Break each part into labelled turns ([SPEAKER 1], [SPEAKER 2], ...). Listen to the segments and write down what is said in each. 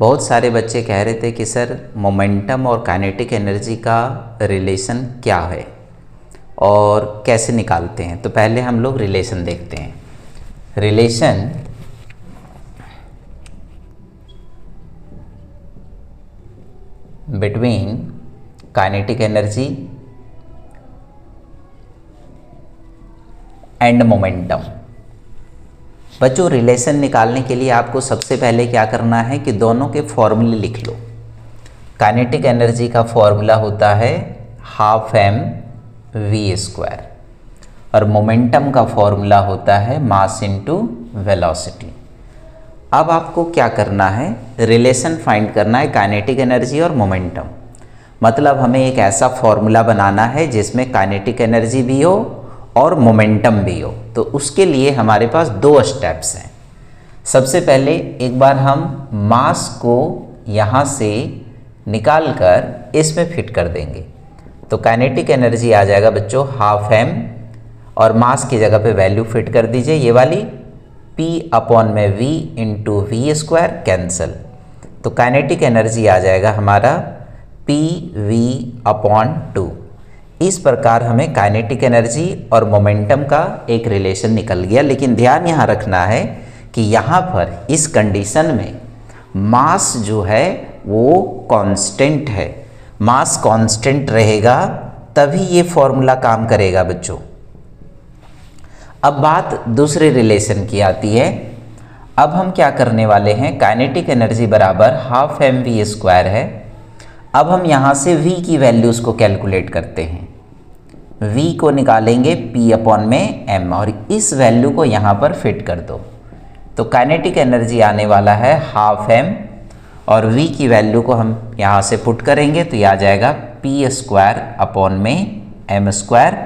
[SPEAKER 1] बहुत सारे बच्चे कह रहे थे कि सर मोमेंटम और काइनेटिक एनर्जी का रिलेशन क्या है और कैसे निकालते हैं। तो पहले हम लोग रिलेशन देखते हैं। Relation between kinetic energy and momentum. बच्चों, रिलेशन निकालने के लिए आपको सबसे पहले क्या करना है कि दोनों के फॉर्मूले लिख लो। काइनेटिक एनर्जी का फॉर्मूला होता है हाफ एम वी स्क्वायर और मोमेंटम का फॉर्मूला होता है मास इनटू वेलोसिटी। अब आपको क्या करना है, रिलेशन फाइंड करना है काइनेटिक एनर्जी और मोमेंटम। मतलब हमें एक ऐसा फॉर्मूला बनाना है जिसमें काइनेटिक एनर्जी भी हो और मोमेंटम भी हो। तो उसके लिए हमारे पास दो स्टेप्स हैं। सबसे पहले एक बार हम मास को यहाँ से निकाल कर इसमें फिट कर देंगे तो काइनेटिक एनर्जी आ जाएगा बच्चों हाफ एम, और मास की जगह पे वैल्यू फिट कर दीजिए ये वाली P अपॉन में V into V square cancel. तो काइनेटिक एनर्जी आ जाएगा हमारा PV अपॉन 2। इस प्रकार हमें काइनेटिक एनर्जी और मोमेंटम का एक रिलेशन निकल गया। लेकिन ध्यान यहाँ रखना है कि यहाँ पर इस कंडीशन में मास जो है वो कांस्टेंट है। मास कांस्टेंट रहेगा तभी ये फॉर्मूला काम करेगा बच्चों। अब बात दूसरे रिलेशन की आती है। अब हम क्या करने वाले हैं, काइनेटिक एनर्जी बराबर हाफ एम वी स्क्वायर है। अब हम यहाँ से v की वैल्यूज़ को कैलकुलेट करते हैं। v को निकालेंगे p अपॉन में m और इस वैल्यू को यहाँ पर फिट कर दो तो काइनेटिक एनर्जी आने वाला है हाफ m और v की वैल्यू को हम यहाँ से पुट करेंगे तो ये आ जाएगा p स्क्वायर अपॉन में m square.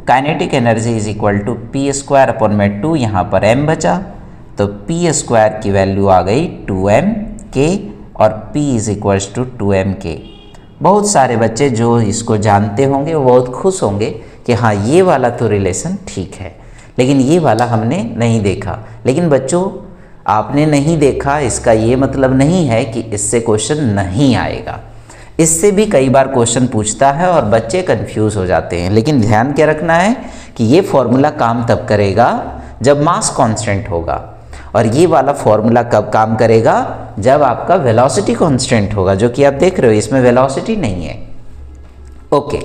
[SPEAKER 1] Kinetic energy is equal to p square upon में 2, यहाँ पर m बचा तो p स्क्वायर की वैल्यू आ गई 2mk और p is equals to 2mk। बहुत सारे बच्चे जो इसको जानते होंगे वो बहुत खुश होंगे कि हाँ ये वाला तो रिलेशन ठीक है, लेकिन ये वाला हमने नहीं देखा। लेकिन बच्चों, आपने नहीं देखा इसका ये मतलब नहीं है कि इससे क्वेश्चन नहीं आएगा। इससे भी कई बार क्वेश्चन पूछता है और बच्चे कंफ्यूज हो जाते हैं। लेकिन ध्यान क्या रखना है कि ये फॉर्मूला काम तब करेगा जब मास कांस्टेंट होगा, और ये वाला फॉर्मूला कब काम करेगा, जब आपका वेलोसिटी कांस्टेंट होगा, जो कि आप देख रहे हो इसमें वेलोसिटी नहीं है। ओके,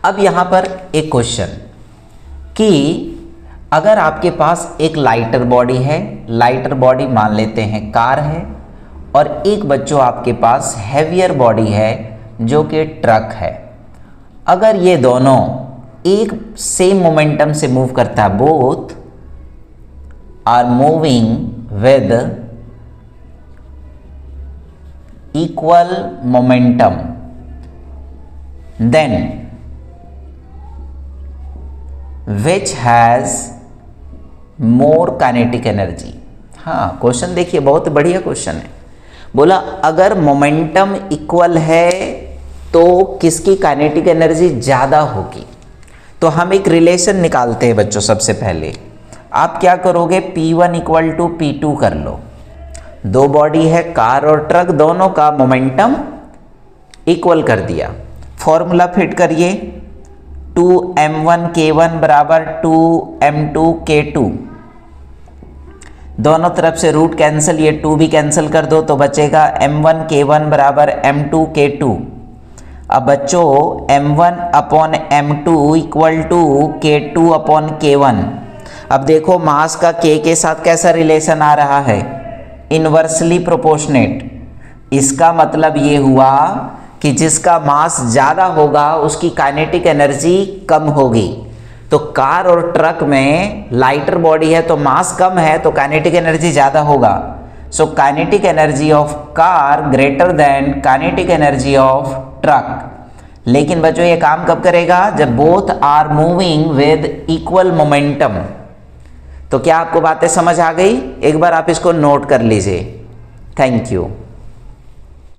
[SPEAKER 1] अब यहाँ पर एक क्वेश्चन कि अगर आपके पास एक लाइटर बॉडी है, लाइटर बॉडी मान लेते हैं कार है, और एक बच्चों आपके पास हैवियर बॉडी है जो कि ट्रक है। अगर ये दोनों एक सेम मोमेंटम से मूव करता है, both are moving with equal momentum, then which has more kinetic energy। हाँ, क्वेश्चन देखिए, बहुत बढ़िया क्वेश्चन है। बोला अगर मोमेंटम इक्वल है तो किसकी काइनेटिक एनर्जी ज़्यादा होगी। तो हम एक रिलेशन निकालते हैं बच्चों। सबसे पहले आप क्या करोगे, P1 इक्वल टू P2 कर लो। दो बॉडी है कार और ट्रक, दोनों का मोमेंटम इक्वल कर दिया। फॉर्मूला फिट करिए 2m1k1 बराबर 2m2k2। दोनों तरफ से रूट कैंसिल, ये 2 भी कैंसिल कर दो तो बचेगा m1k1 बराबर m2k2। अब बच्चों m1 upon m2 equal to k2 upon k1। अब देखो मास का k के साथ कैसा रिलेशन आ रहा है, इनवर्सली प्रोपोर्शनेट। इसका मतलब ये हुआ कि जिसका मास ज़्यादा होगा उसकी काइनेटिक एनर्जी कम होगी। तो कार और ट्रक में लाइटर बॉडी है तो मास कम है तो काइनेटिक एनर्जी ज़्यादा होगा। So kinetic energy of car greater than kinetic energy of truck. लेकिन बच्चों ये काम कब करेगा, जब both are moving with equal momentum. तो क्या आपको बातें समझ आ गई? एक बार आप इसको नोट कर लीजिए। Thank you.